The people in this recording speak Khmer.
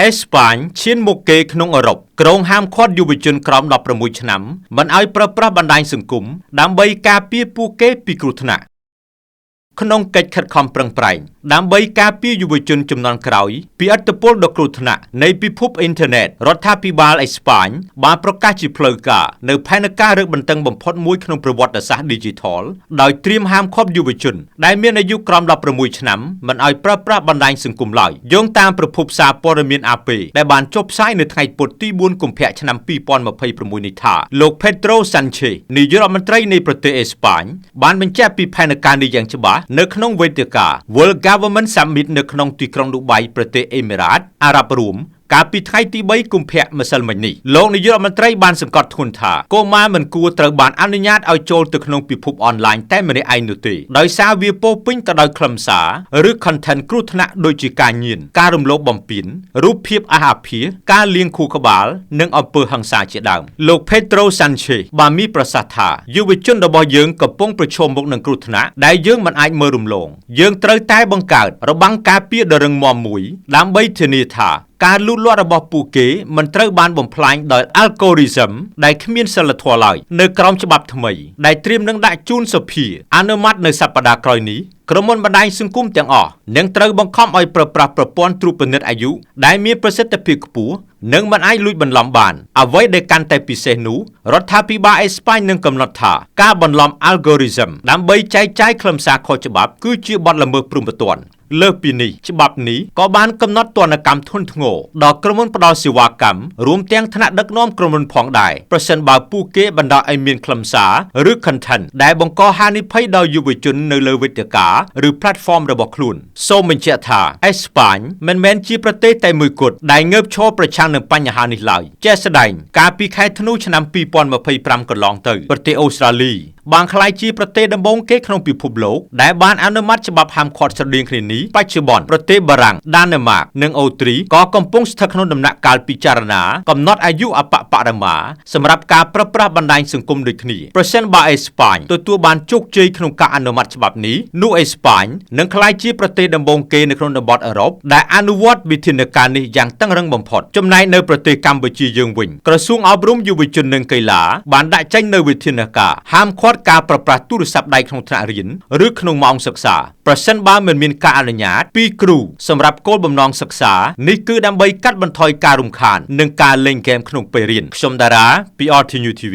អេស្ប៉ាញឈានមុខគេក្នុងអឺរ៉ុបក្រុងហាមឃាត់យុវជនក្រោម16ឆ្នាំមិនឲ្យប្រើប្រាស់បណ្ដាញសង្គមដើម្បីការពារពួកគេពីគ្រោះថ្នាក់ក្នុងកិច្ចខិតខំប្រឹងប្រែងដើម្បីការពារយុវជនជំនាន់ក្រោយពីឥទ្ធិពលដ៏គ្រោះថ្នាក់នៃពិភពអ៊ីនធឺណិតរដ្ឋាភិបាលអេស្ប៉ាញបានប្រកាសជាផ្លូវការនៅផែនការរឹតបន្តឹងបំផុតមួយក្នុងប្រវត្តិសាស្ត្រ Digital ដោយត្រៀមហាមឃាត់យុវជនដែលមានអាយុក្រោម16ឆ្នាំមិនឲ្យប្រើប្រាស់បណ្ដាញសង្គមឡើយយោងតាមប្រភពសារព័ត៌មាន AP ដែលបានចុះផ្សាយនៅថ្ងៃពុធទី4កុម្ភៈឆ្នាំ2026នេះថាលោក Pedro Sanchez នាយករដ្ឋមន្ត្រីនៃប្រទេសអេស្ប៉ាញបានបញ្ជាក់ពីផែនការនេះយ៉ាងច្បាស់នៅក្នុងវេទិកា World Government Summit នៅក្នុងទីក្រុងឌូបៃប្រទេសអេមីរ៉ាតអារ៉ាប់រួមកាលពីថ្ងៃទី3កុម្ភៈម្សិលមិញនេះលោកនាយករដ្ឋមន្ត្រីបានសង្កត់ធ្ងន់ថាកុមារមិនគួរត្រូវបានអនុញ្ញាតឲ្យចូលទៅក្នុងពិភពអនឡាញតែម្នាក់ឯងនោះទេដោយសារវាពោរពេញទៅដោយខ្លឹមសារឬ content គ្រោះថ្នាក់ដូចជាការញៀនការរំលោភបំពានរូបភាពអាហារភាសការលាងខួរក្បាលនិងអំពើហិង្សាជាដើមលោក Pedro Sanchez បានមានប្រសាសន៍ថាយុវជនរបស់យើងកំពុងប្រឈមមុខនឹងគ្រោះថ្នាក់ដែលយើងមិនអាចមើលរំលងយើងត្រូវតែបង្កើតរបាំងការពារដ៏រឹងមាំមួយដើម្បីធានាថាការលូតលាស់របស់ពួកគេមិនត្រូវបានបំផ្លាញដោយ algorithm ដែលគ្មានសីលធម៌ឡើយនៅក្រោមច្បាប់ថ្មីដែលត្រៀមនឹងដាក់ជូនសភាអនុម័តនៅសប្តាហ៍ក្រោយនេះក្រុមហ៊ុនបណ្ដាញសង្គមទាំងអស់នឹងត្រូវបង្ខំឲ្យប្រើប្រាស់ប្រព័ន្ធត្រួតពិនិត្យអាយុដែលមានប្រសិទ្ធភាពខ្ពស់និងមិនអាចលួចបន្លំបានអ្វីដែលកាន់តែពិសេសនោះរដ្ឋាភិបាលអេស្ប៉ាញនឹងកំណត់ថាការបន្លំ algorithm ដើម្បីចែកចាយខ្លឹមសារខុសច្បាប់គឺជាបទល្មើសព្រហ្មទណ្ឌលើសពីនេះច្បាប់នេះក៏បានកំណត់ទណ្ឌកម្មធ្ងន់ធ្ងរដល់ក្រុមហ៊ុនផ្ដល់សេវាកម្មរួមទាំងថ្នាក់ដឹកនាំក្រុមហ៊ុនផងដែរប្រសិនបើពួកគេបណ្ដោះឲ្យមានខ្លឹមសារឬ content ដែលបង្កហានិភ័យដល់យុវជននៅលើវេទិកាឬ platform របស់ខ្លួនសូមបញ្ជាក់ថាអេស្ប៉ាញមិនមែនជាប្រទេសតែមួយគត់ដែលងើបឈរប្រឆាំងនឹងបញ្ហានេះឡើយជាក់ស្ដែងកាលពីខែធ្នូឆ្នាំ2025កន្លងទៅប្រទេសអូស្ត្រាលីបានក្លាយជាប្រទេសដំបូងគេក្នុងពិភពលោកដែលបានអនុម័តច្បាប់ហាមឃាត់ស្រដៀងគ្នានេះបច្ចុប្បន្នប្រទេសបារាំងដាណឺម៉ាកនិងអូទ្រីក៏កំពុងស្ថិតក្នុងដំណាក់កាលពិចារណាកំណត់អាយុអបបរមាសម្រាប់ការប្រើប្រាស់បណ្ដាញសង្គមដូចគ្នាប្រសិនបើអេស្ប៉ាញទទួលបានជោគជ័យក្នុងការអនុម័តច្បាប់នេះនោះអេស្ប៉ាញនឹងក្លាយជាប្រទេសដំបូងគេនៅក្នុងតំបន់អឺរ៉ុបដែលអនុវត្តវិធានការនេះយ៉ាងតឹងរ៉ឹងបំផុតចំណែកនៅប្រទេសកម្ពុជាយើងវិញក្រសួងអប់រំយុវជននិងកីឡាបានដាក់ចេញនូវវិធានការហាមឃាត់ការប្រើប្រាស់ទូរស័ព្ទដៃក្នុងថ្នាក់រៀនឬក្នុងម៉ោងសិក្សាប្រសិនបើមិនមានការអនុញ្ញាតពីគ្រូសម្រាប់គោលបំណងសិក្សានេះគឺដើម្បីកាត់បន្ថយការរំខាននិងការលេងហ្គេមក្នុងពេលរៀនខ្ញុំតារាពី RTNews TV